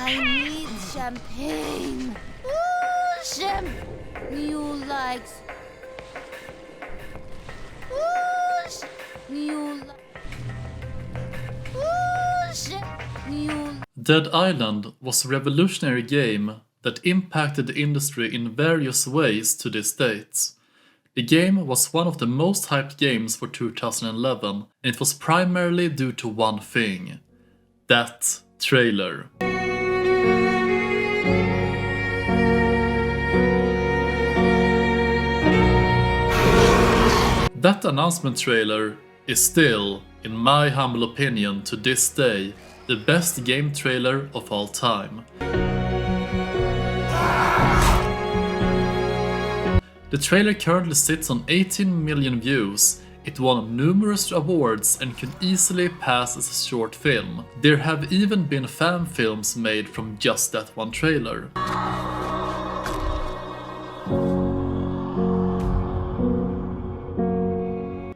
I need champagne. Ooh, new likes. Ooh, new new. Dead Island was a revolutionary game that impacted the industry in various ways to this date. The game was one of the most hyped games for 2011, and it was primarily due to one thing: that trailer. That announcement trailer is still, in my humble opinion to this day, the best game trailer of all time. The trailer currently sits on 18 million views. It won numerous awards and could easily pass as a short film. There have even been fan films made from just that one trailer.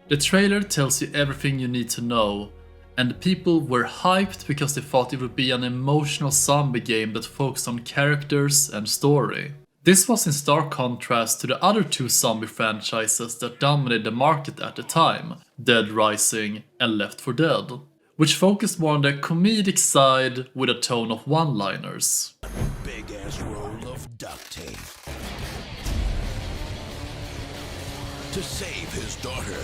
The trailer tells you everything you need to know, and people were hyped because they thought it would be an emotional zombie game that focused on characters and story. This was in stark contrast to the other two zombie franchises that dominated the market at the time, Dead Rising and Left 4 Dead, which focused more on the comedic side with a tone of one-liners. Big ass roll of duct tape to save his daughter.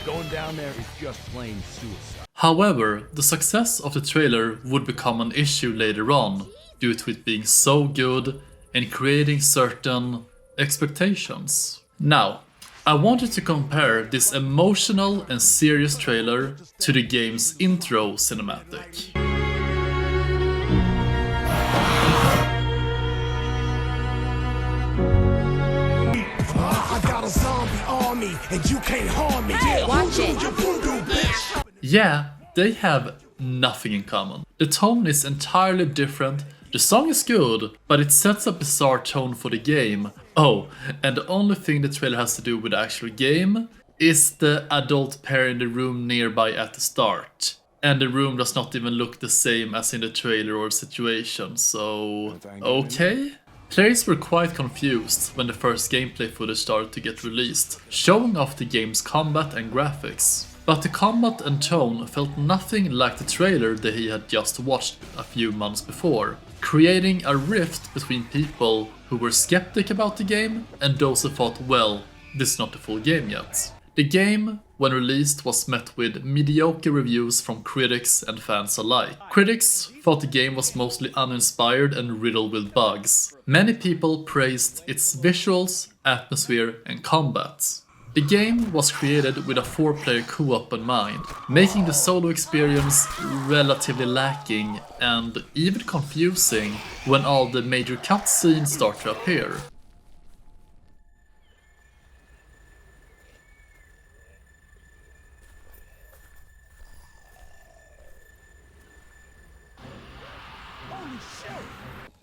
Going down there is just plain suicide. However, the success of the trailer would become an issue later on, due to it being so good and creating certain expectations. Now, I wanted to compare this emotional and serious trailer to the game's intro cinematic. I got a zombie army and you can't harm me. Hey, watch it. Yeah, they have nothing in common. The tone is entirely different. The song is good, but it sets a bizarre tone for the game. Oh, and the only thing the trailer has to do with the actual game is the adult pair in the room nearby at the start. And the room does not even look the same as in the trailer or situation, so... okay? Players were quite confused when the first gameplay footage started to get released, showing off the game's combat and graphics. But the combat and tone felt nothing like the trailer that he had just watched a few months before, creating a rift between people who were skeptic about the game and those who thought, well, this is not the full game yet. The game, when released, was met with mediocre reviews from critics and fans alike. Critics thought the game was mostly uninspired and riddled with bugs. Many people praised its visuals, atmosphere, and combat. The game was created with a 4-player co-op in mind, making the solo experience relatively lacking and even confusing when all the major cutscenes start to appear.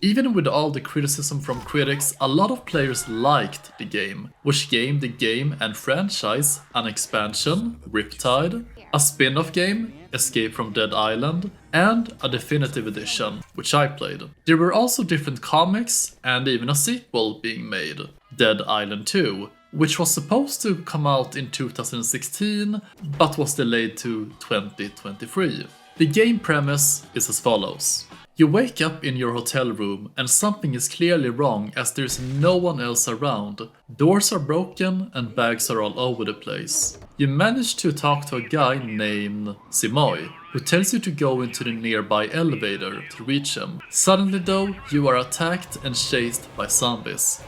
Even with all the criticism from critics, a lot of players liked the game, which gave the game and franchise an expansion, Riptide, a spin-off game, Escape from Dead Island, and a definitive edition, which I played. There were also different comics and even a sequel being made, Dead Island 2, which was supposed to come out in 2016, but was delayed to 2023. The game premise is as follows. You wake up in your hotel room and something is clearly wrong as there is no one else around. Doors are broken and bags are all over the place. You manage to talk to a guy named Simoy, who tells you to go into the nearby elevator to reach him. Suddenly though, you are attacked and chased by zombies.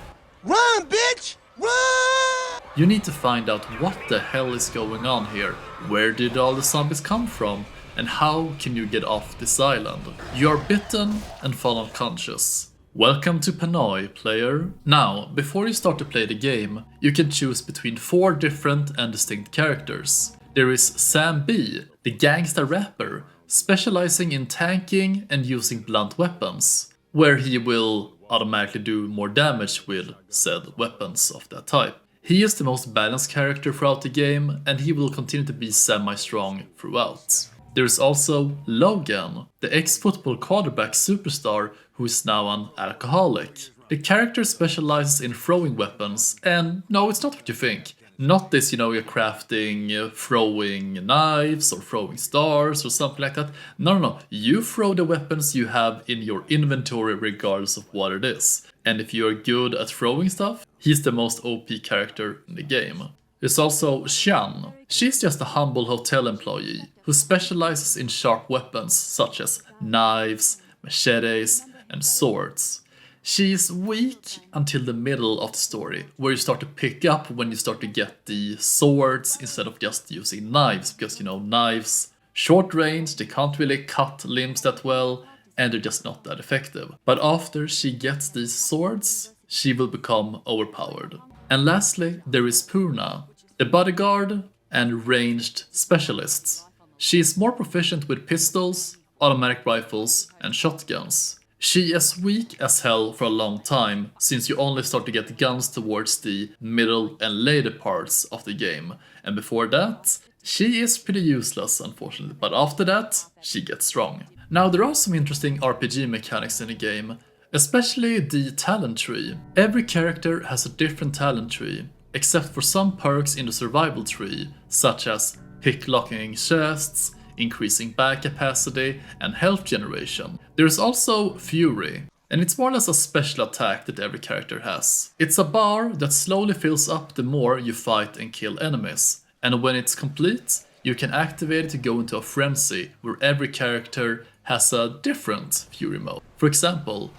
Run, bitch! Run! You need to find out what the hell is going on here. Where did all the zombies come from? And how can you get off this island? You are bitten and fall unconscious. Welcome to Panoy, player. Now, before you start to play the game, you can choose between 4 different and distinct characters. There is Sam B, the gangsta rapper, specializing in tanking and using blunt weapons, where he will automatically do more damage with said weapons of that type. He is the most balanced character throughout the game, and he will continue to be semi-strong throughout. There's also Logan, the ex-football quarterback superstar who is now an alcoholic. The character specializes in throwing weapons, and no, it's not what you think. Not this, you're crafting, throwing knives or throwing stars or something like that. No. You throw the weapons you have in your inventory regardless of what it is. And if you are good at throwing stuff, he's the most OP character in the game. There's also Xian. She's just a humble hotel employee who specializes in sharp weapons such as knives, machetes, and swords. She is weak until the middle of the story, where you start to pick up when you start to get the swords instead of just using knives, because knives, short range, they can't really cut limbs that well, and they're just not that effective. But after she gets these swords, she will become overpowered. And lastly, there is Purna, the bodyguard and ranged specialist. She is more proficient with pistols, automatic rifles, and shotguns. She is weak as hell for a long time, since you only start to get guns towards the middle and later parts of the game. And before that, she is pretty useless, unfortunately, but after that, she gets strong. Now, there are some interesting RPG mechanics in the game, especially the talent tree. Every character has a different talent tree, except for some perks in the survival tree, such as picklocking chests, increasing bag capacity, and health generation. There's also Fury, and it's more or less a special attack that every character has. It's a bar that slowly fills up the more you fight and kill enemies, and when it's complete, you can activate it to go into a frenzy where every character has a different Fury mode. For example,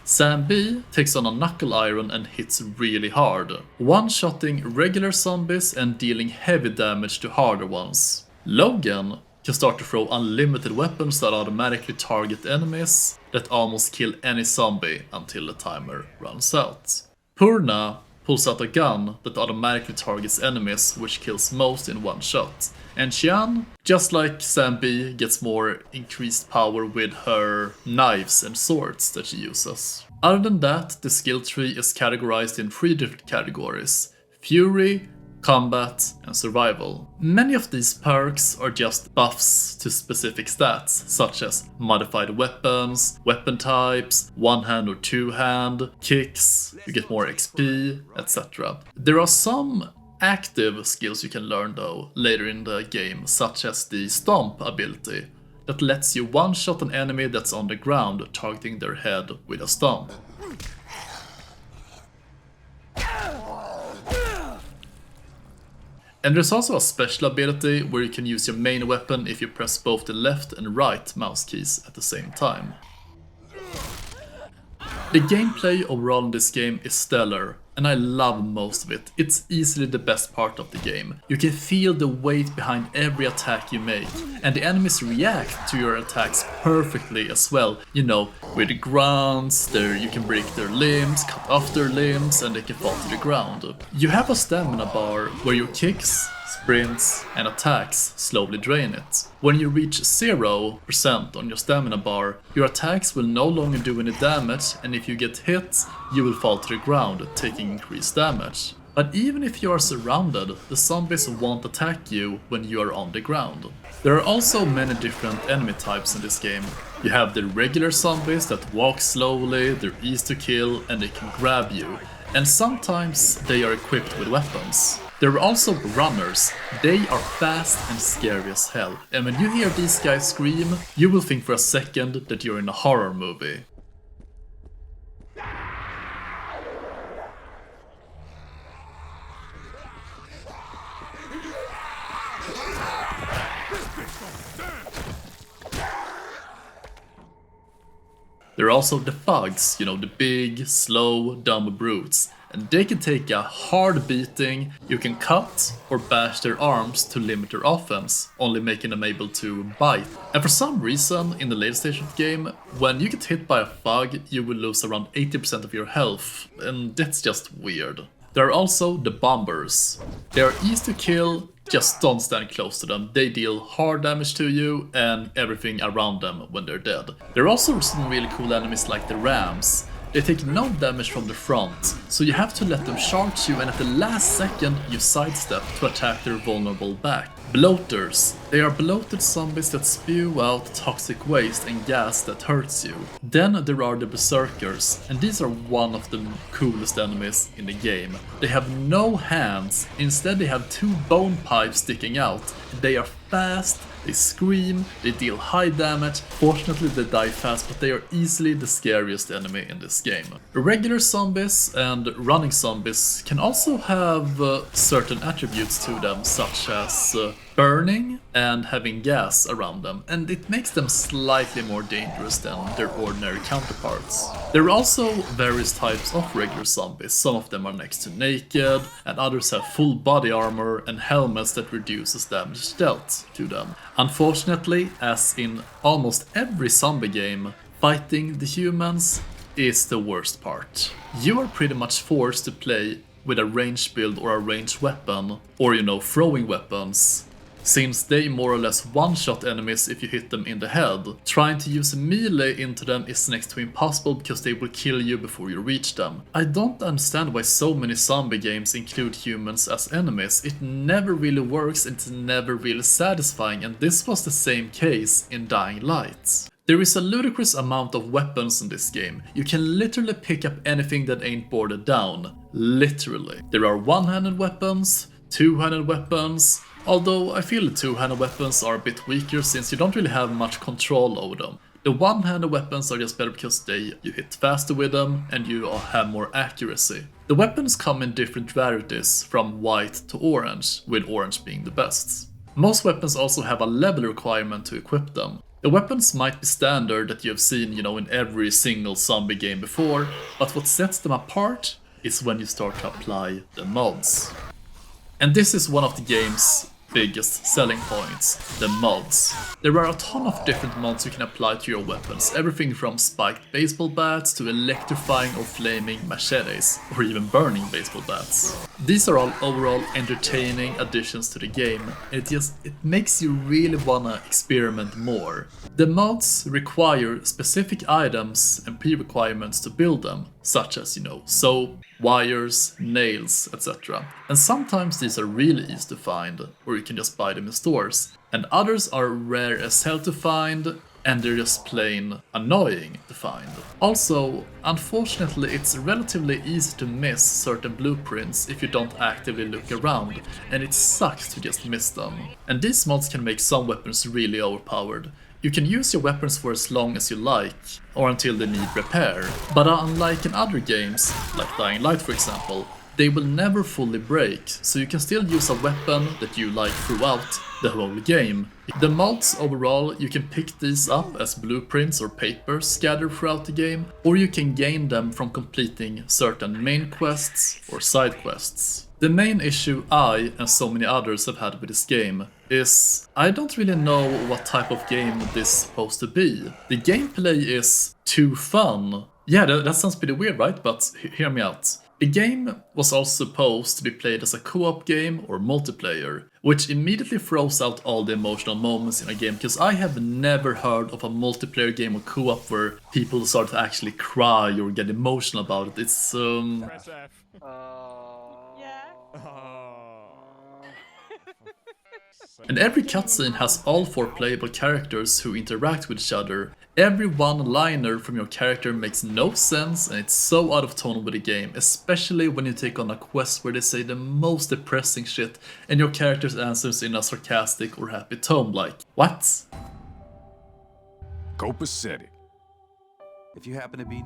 Sam B takes on a knuckle iron and hits really hard, one-shotting regular zombies and dealing heavy damage to harder ones. Logan can start to throw unlimited weapons that automatically target enemies that almost kill any zombie until the timer runs out. Purna pulls out a gun that automatically targets enemies, which kills most in one shot. And Xian, just like Sam B, gets more increased power with her knives and swords that she uses. Other than that, the skill tree is categorized in 3 different categories: Fury, Combat, and Survival. Many of these perks are just buffs to specific stats, such as modified weapons, weapon types, one-hand or two-hand, kicks, you get more XP, etc. There are some active skills you can learn though later in the game, such as the Stomp ability that lets you one-shot an enemy that's on the ground, targeting their head with a stomp. And there's also a special ability where you can use your main weapon if you press both the left and right mouse keys at the same time. The gameplay overall in this game is stellar, and I love most of it. It's easily the best part of the game. You can feel the weight behind every attack you make, and the enemies react to your attacks perfectly as well. With the grunts, you can break their limbs, cut off their limbs, and they can fall to the ground. You have a stamina bar where your kicks, sprints, and attacks slowly drain it. When you reach 0% on your stamina bar, your attacks will no longer do any damage, and if you get hit, you will fall to the ground, taking increased damage. But even if you are surrounded, the zombies won't attack you when you are on the ground. There are also many different enemy types in this game. You have the regular zombies that walk slowly, they're easy to kill, and they can grab you. And sometimes they are equipped with weapons. There are also runners. They are fast and scary as hell. And when you hear these guys scream, you will think for a second that you're in a horror movie. There are also the thugs, the big, slow, dumb brutes. And they can take a hard beating, you can cut or bash their arms to limit their offense, only making them able to bite. And for some reason, in the later stage of the game, when you get hit by a thug, you will lose around 80% of your health, and that's just weird. There are also the bombers. They are easy to kill, just don't stand close to them. They deal hard damage to you and everything around them when they're dead. There are also some really cool enemies like the rams. They take no damage from the front, so you have to let them charge you and at the last second you sidestep to attack their vulnerable back. Bloaters. They are bloated zombies that spew out toxic waste and gas that hurts you. Then there are the berserkers, and these are one of the coolest enemies in the game. They have no hands, instead they have 2 bone pipes sticking out. They are fast, they scream, they deal high damage. Fortunately they die fast, but they are easily the scariest enemy in this game. Regular zombies and running zombies can also have certain attributes to them, such as burning and having gas around them, and it makes them slightly more dangerous than their ordinary counterparts. There are also various types of regular zombies. Some of them are next to naked, and others have full body armor and helmets that reduces damage dealt to them. Unfortunately, as in almost every zombie game, fighting the humans is the worst part. You are pretty much forced to play with a ranged build or a ranged weapon, or throwing weapons, since they more or less one-shot enemies if you hit them in the head. Trying to use melee into them is next to impossible because they will kill you before you reach them. I don't understand why so many zombie games include humans as enemies. It never really works and it's never really satisfying, and this was the same case in Dying Light. There is a ludicrous amount of weapons in this game. You can literally pick up anything that ain't boarded down. Literally. There are one-handed weapons, two-handed weapons, although I feel the two-handed weapons are a bit weaker since you don't really have much control over them. The one-handed weapons are just better because you hit faster with them and you have more accuracy. The weapons come in different varieties from white to orange, with orange being the best. Most weapons also have a level requirement to equip them. The weapons might be standard that you have seen, in every single zombie game before, but what sets them apart is when you start to apply the mods. And this is one of the game's biggest selling points, the mods. There are a ton of different mods you can apply to your weapons, everything from spiked baseball bats to electrifying or flaming machetes, or even burning baseball bats. These are all overall entertaining additions to the game, and it makes you really wanna experiment more. The mods require specific items and pre-requirements to build them, such as, soap, wires, nails, etc. And sometimes these are really easy to find, or you can just buy them in stores. And others are rare as hell to find, and they're just plain annoying to find. Also, unfortunately, it's relatively easy to miss certain blueprints if you don't actively look around, and it sucks to just miss them. And these mods can make some weapons really overpowered. You can use your weapons for as long as you like, or until they need repair, but unlike in other games, like Dying Light for example, they will never fully break, so you can still use a weapon that you like throughout the whole game. The mods overall, you can pick these up as blueprints or papers scattered throughout the game, or you can gain them from completing certain main quests or side quests. The main issue I and so many others have had with this game is I don't really know what type of game this is supposed to be. The gameplay is too fun. Yeah, that sounds pretty weird, right? But hear me out. The game was also supposed to be played as a co-op game or multiplayer, which immediately throws out all the emotional moments in a game, because I have never heard of a multiplayer game or co-op where people start to actually cry or get emotional about it. It's Press F. And every cutscene has all 4 playable characters who interact with each other. Every one-liner from your character makes no sense, and it's so out of tone with the game, especially when you take on a quest where they say the most depressing shit and your character answers in a sarcastic or happy tone like, "What?" Copacetic. If you happen to be...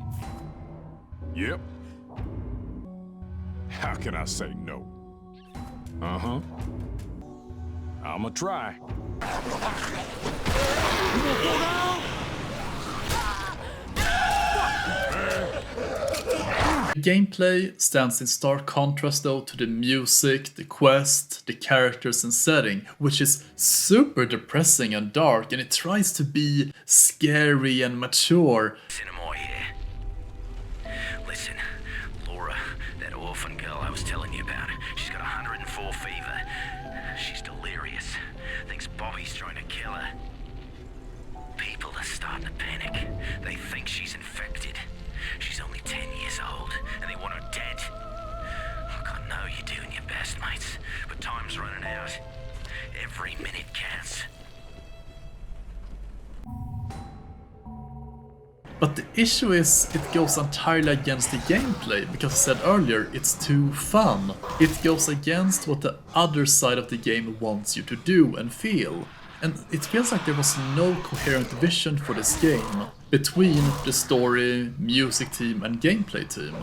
Yep. How can I say no? Uh-huh. I'ma try. The gameplay stands in stark contrast though to the music, the quest, the characters and setting, which is super depressing and dark, and it tries to be scary and mature. Cinema here. Listen, Laura, that orphan girl I was telling you about, she's got 104 fever. She's delirious. Thinks Bobby's trying to kill her. People are starting to panic. They think she's infected. She's only 10 time's running out. Every minute counts. But the issue is, it goes entirely against the gameplay, because I said earlier, it's too fun. It goes against what the other side of the game wants you to do and feel. And it feels like there was no coherent vision for this game between the story, music team and gameplay team.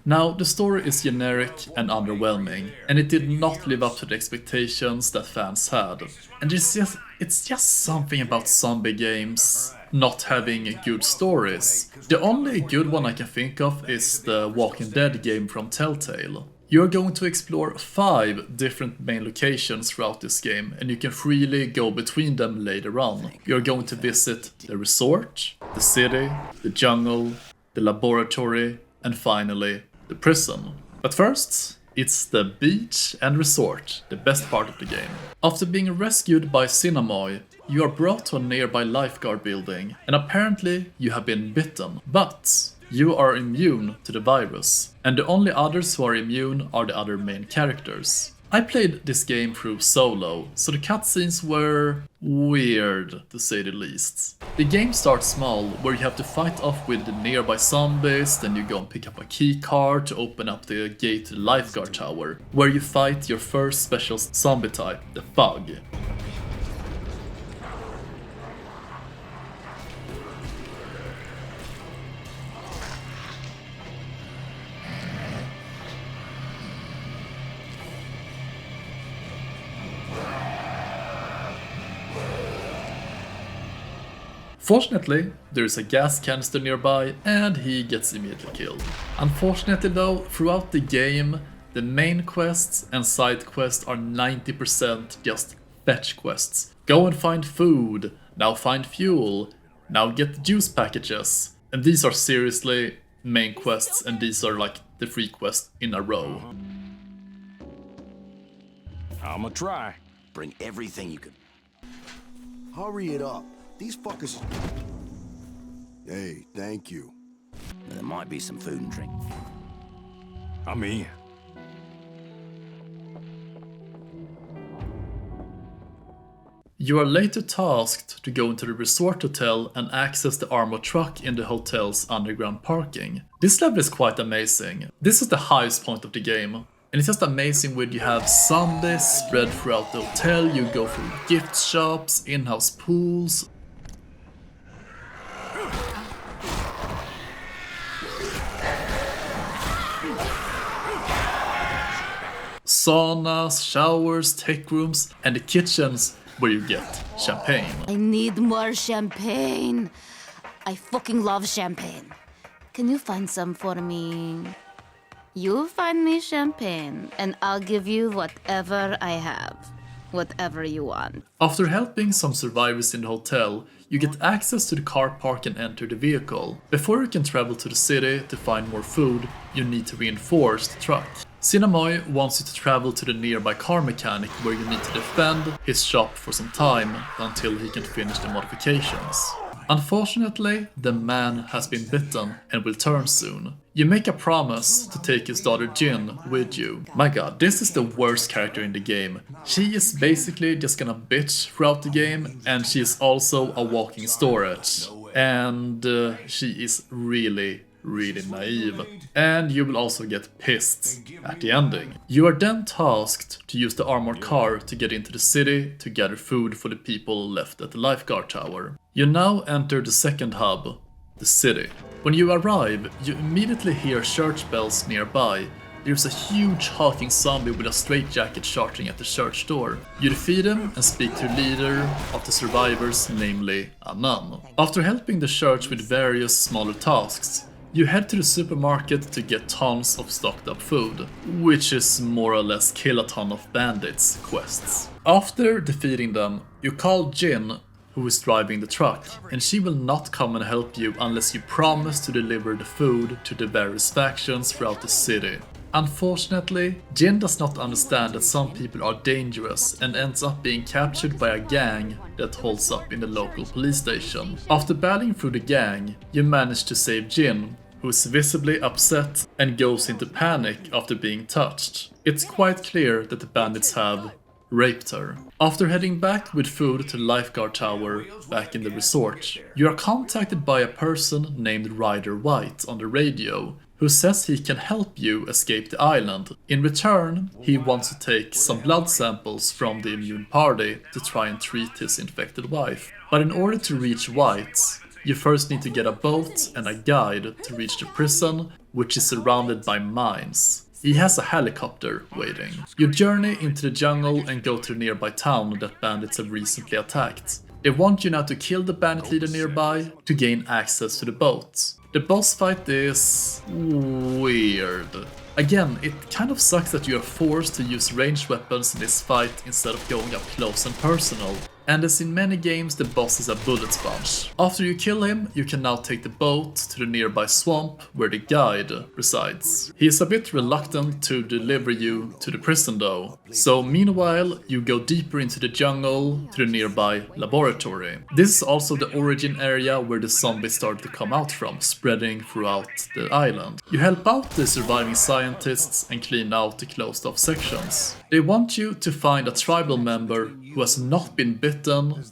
Now, the story is generic and underwhelming, and it did not live up to the expectations that fans had. And it's just something about zombie games not having good stories. The only good one I can think of is the Walking Dead game from Telltale. You are going to explore 5 different main locations throughout this game, and you can freely go between them later on. You're going to visit the resort, the city, the jungle, the laboratory, and finally, the prison. But first, it's the beach and resort, the best part of the game. After being rescued by Cinnamon, you are brought to a nearby lifeguard building, and apparently you have been bitten. But you are immune to the virus, and the only others who are immune are the other main characters. I played this game through solo, so the cutscenes were weird, to say the least. The game starts small, where you have to fight off with the nearby zombies, then you go and pick up a key card to open up the gate to the lifeguard tower, where you fight your first special zombie type, the Fog. Fortunately, there is a gas canister nearby and he gets immediately killed. Unfortunately though, throughout the game, the main quests and side quests are 90% just fetch quests. Go and find food, now find fuel, now get juice packages. And these are seriously main quests, and these are like the 3 quests in a row. I'ma try. Bring everything you can. Hurry it up. These fuckers... Hey, thank you. There might be some food and drink. I'm in. You are later tasked to go into the resort hotel and access the armored truck in the hotel's underground parking. This level is quite amazing. This is the highest point of the game. And it's just amazing when you have zombies spread throughout the hotel, you go through gift shops, in-house pools. Saunas, showers, tech rooms, and the kitchens where you get champagne. I need more champagne. I fucking love champagne. Can you find some for me? You find me champagne, and I'll give you whatever I have. Whatever you want. After helping some survivors in the hotel, you get access to the car park and enter the vehicle. Before you can travel to the city to find more food, you need to reinforce the truck. Cinnamon wants you to travel to the nearby car mechanic where you need to defend his shop for some time until he can finish the modifications. Unfortunately, the man has been bitten and will turn soon. You make a promise to take his daughter Jin with you. My god, this is the worst character in the game. She is basically just gonna bitch throughout the game, and she is also a walking storage. And she is really naive. And you will also get pissed at the ending. You are then tasked to use the armored car to get into the city to gather food for the people left at the lifeguard tower. You now enter the second hub, the city. When you arrive, you immediately hear church bells nearby. There's a huge hulking zombie with a straitjacket charging at the church door. You defeat him and speak to the leader of the survivors, namely a nun. After helping the church with various smaller tasks, you head to the supermarket to get tons of stocked up food, which is more or less kill a ton of bandits quests. After defeating them, you call Jin, who is driving the truck, and she will not come and help you unless you promise to deliver the food to the various factions throughout the city. Unfortunately, Jin does not understand that some people are dangerous and ends up being captured by a gang that holds up in the local police station. After battling through the gang, you manage to save Jin, who is visibly upset and goes into panic after being touched. It's quite clear that the bandits have raped her. After heading back with food to the lifeguard tower back in the resort, you are contacted by a person named Ryder White on the radio, who says he can help you escape the island. In return, he wants to take some blood samples from the immune party to try and treat his infected wife. But in order to reach White, you first need to get a boat and a guide to reach the prison, which is surrounded by mines. He has a helicopter waiting. You journey into the jungle and go to the nearby town that bandits have recently attacked. They want you now to kill the bandit leader nearby to gain access to the boat. The boss fight is weird. Again, it kind of sucks that you are forced to use ranged weapons in this fight instead of going up close and personal. And as in many games, the boss is a bullet sponge. After you kill him, you can now take the boat to the nearby swamp where the guide resides. He is a bit reluctant to deliver you to the prison though. So meanwhile, you go deeper into the jungle to the nearby laboratory. This is also the origin area where the zombies started to come out from, spreading throughout the island. You help out the surviving scientists and clean out the closed off sections. They want you to find a tribal member who has not been bitten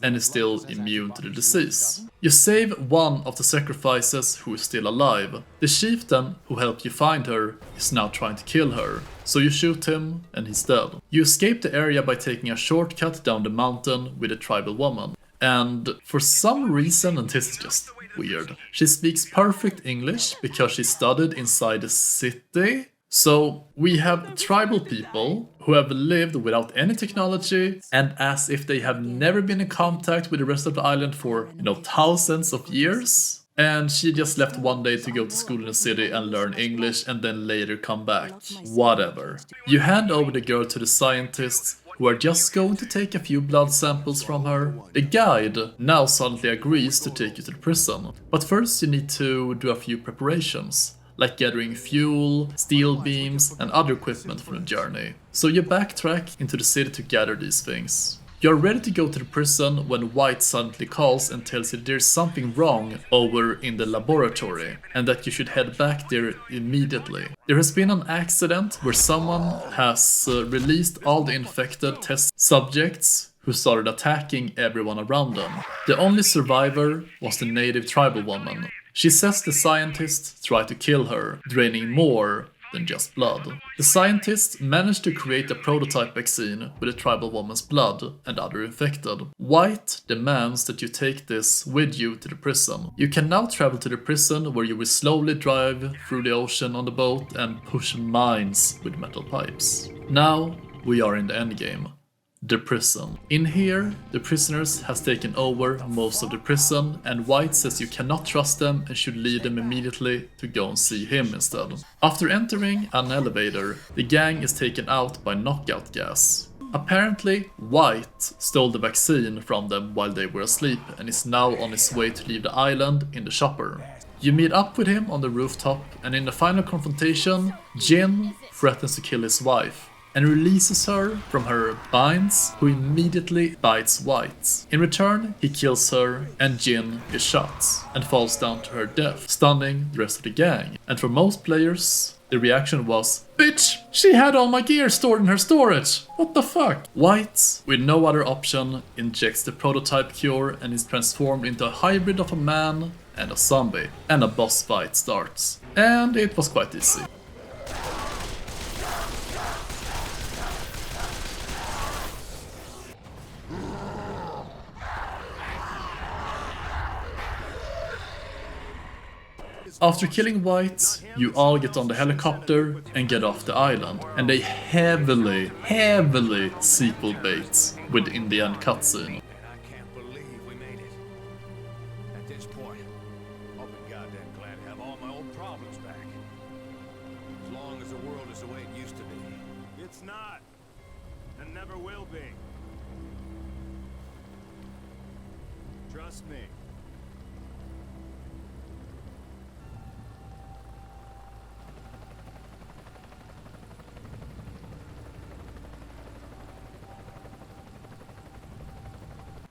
and is still immune to the disease. You save one of the sacrifices who is still alive. The chieftain who helped you find her is now trying to kill her, so you shoot him and he's dead. You escape the area by taking a shortcut down the mountain with a tribal woman. And for some reason, and this is just weird, she speaks perfect English because she studied inside the city. So we have tribal people who have lived without any technology and as if they have never been in contact with the rest of the island for, thousands of years. And she just left one day to go to school in the city and learn English and then later come back. Whatever. You hand over the girl to the scientists who are just going to take a few blood samples from her. The guide now suddenly agrees to take you to the prison. But first you need to do a few preparations, like gathering fuel, steel beams, and other equipment for the journey. So you backtrack into the city to gather these things. You're ready to go to the prison when White suddenly calls and tells you there's something wrong over in the laboratory and that you should head back there immediately. There has been an accident where someone has released all the infected test subjects who started attacking everyone around them. The only survivor was the native tribal woman. She says the scientists tried to kill her, draining more than just blood. The scientists managed to create a prototype vaccine with the tribal woman's blood and other infected. White demands that you take this with you to the prison. You can now travel to the prison where you will slowly drive through the ocean on the boat and push mines with metal pipes. Now we are in the endgame. The prison. In here, the prisoners has taken over most of the prison and White says you cannot trust them and should leave them immediately to go and see him instead. After entering an elevator, the gang is taken out by knockout gas. Apparently, White stole the vaccine from them while they were asleep and is now on his way to leave the island in the chopper. You meet up with him on the rooftop and in the final confrontation, Jin threatens to kill his wife and releases her from her binds, who immediately bites White. In return, he kills her and Jin is shot and falls down to her death, stunning the rest of the gang. And for most players, the reaction was, "Bitch, she had all my gear stored in her storage! What the fuck?" White, with no other option, injects the prototype cure and is transformed into a hybrid of a man and a zombie. And a boss fight starts. And it was quite easy. After killing White, you all get on the helicopter and get off the island, and they heavily sequel bait with the Indian cutscene. I can't believe we made it. At this point, I'll be goddamn glad to have all my old problems back. As long as the world is the way it used to be. It's not, and never will be. Trust me.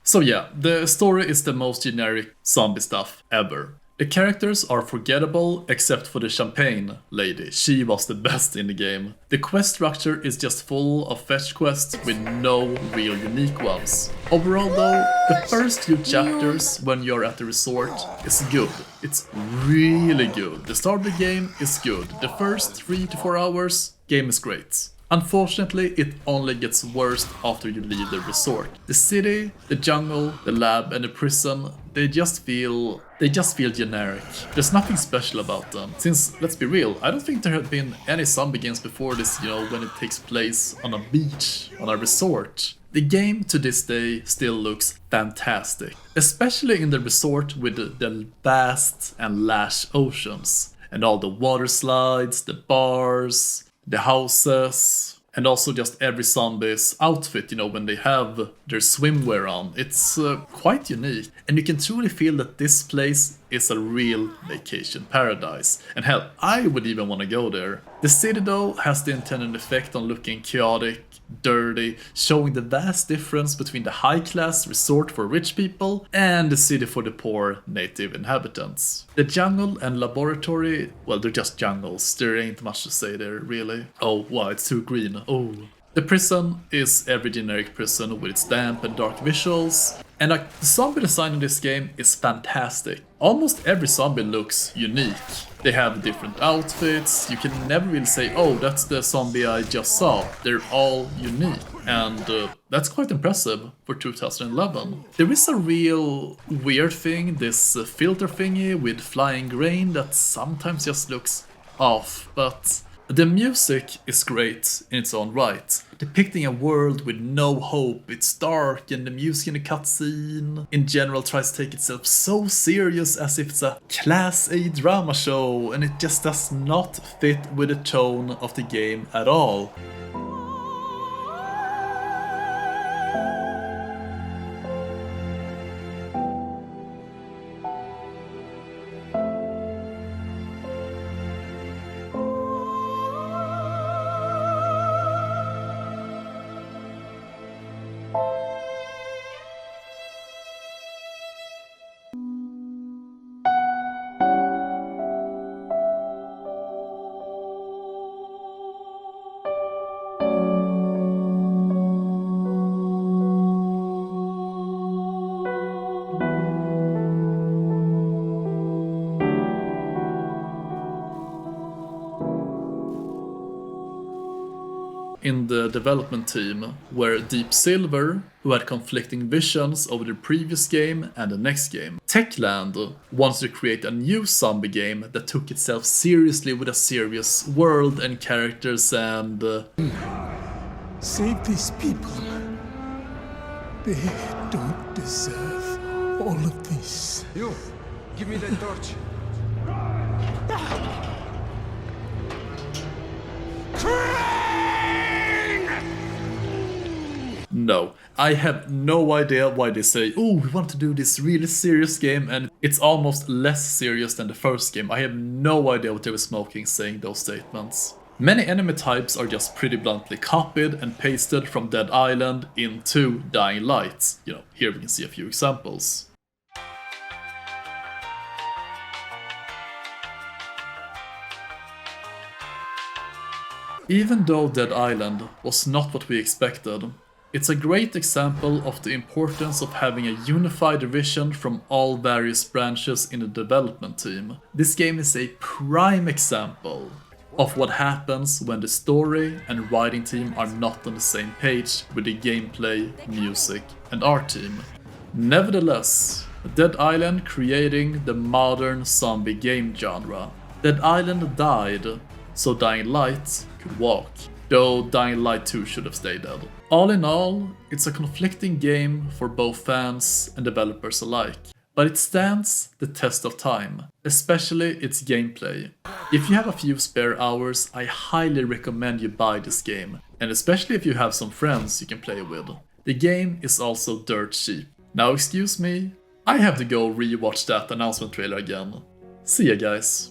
So yeah, the story is the most generic zombie stuff ever. The characters are forgettable except for the champagne lady. She was the best in the game. The quest structure is just full of fetch quests with no real unique ones. Overall though, the first few chapters when you're at the resort is good. It's really good. The start of the game is good. The first 3 to 4 hours, game is great. Unfortunately, it only gets worse after you leave the resort. The city, the jungle, the lab and the prison, they just feel generic. There's nothing special about them. Since, let's be real, I don't think there have been any zombie games before this, when it takes place on a beach, on a resort. The game to this day still looks fantastic, especially in the resort with the vast and lush oceans and all the water slides, the bars, the houses, and also just every zombie's outfit, when they have their swimwear on. It's quite unique, and you can truly feel that this place is a real vacation paradise. And hell, I would even want to go there. The city though has the intended effect on looking chaotic, dirty, showing the vast difference between the high-class resort for rich people and the city for the poor native inhabitants. The jungle and laboratory, well, they're just jungles. There ain't much to say there, really. Oh, wow, it's too green. Oh. The prison is every generic prison with its damp and dark visuals. And the zombie design in this game is fantastic. Almost every zombie looks unique. They have different outfits. You can never really say, oh, that's the zombie I just saw. They're all unique. And that's quite impressive for 2011. There is a real weird thing, this filter thingy with flying grain that sometimes just looks off, but the music is great in its own right, depicting a world with no hope. It's dark, and the music in the cutscene in general tries to take itself so serious as if it's a Class A drama show, and it just does not fit with the tone of the game at all. In the development team were Deep Silver, who had conflicting visions over the previous game and the next game. Techland wants to create a new zombie game that took itself seriously with a serious world and characters and... Save these people. They don't deserve all of this. You, give me that torch. No, I have no idea why they say, oh, we want to do this really serious game, and it's almost less serious than the first game. I have no idea what they were smoking saying those statements. Many enemy types are just pretty bluntly copied and pasted from Dead Island into Dying Light. Here we can see a few examples. Even though Dead Island was not what we expected, it's a great example of the importance of having a unified vision from all various branches in the development team. This game is a prime example of what happens when the story and writing team are not on the same page with the gameplay, music, and art team. Nevertheless, Dead Island creating the modern zombie game genre. Dead Island died, so Dying Light could walk. Though Dying Light 2 should have stayed dead. All in all, it's a conflicting game for both fans and developers alike. But it stands the test of time, especially its gameplay. If you have a few spare hours, I highly recommend you buy this game, and especially if you have some friends you can play with. The game is also dirt cheap. Now excuse me, I have to go rewatch that announcement trailer again. See ya guys.